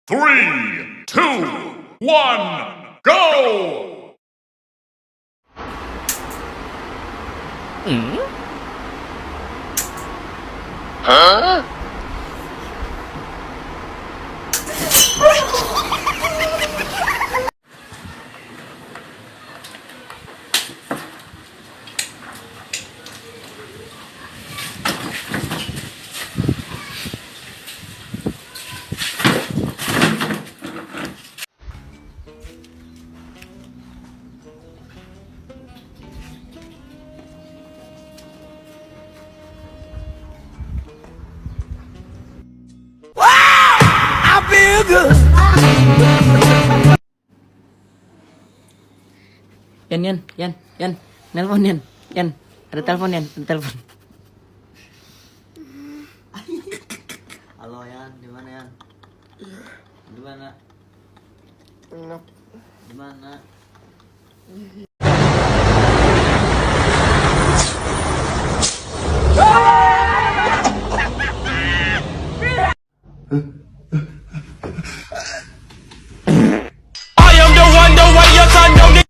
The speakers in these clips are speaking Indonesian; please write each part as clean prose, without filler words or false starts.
3, 2, 1, go! Yan, nelpon Yan, ada telepon ada telepon. Halo Yan, di mana Yan? Di mana? Di mana? I am the one, the way your son don't need.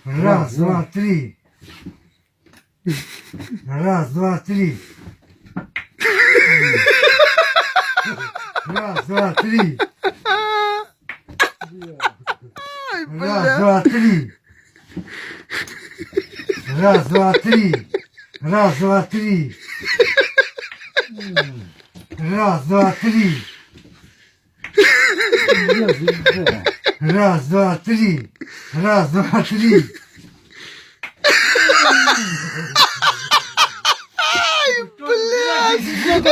Раз, два, три. Раз, два, три. Раз, два, три. Раз, два, три. Раз, два, три. Раз, два, три. Раз, два, три. Раз, два, три. Раз, два, три. Ай, блядь!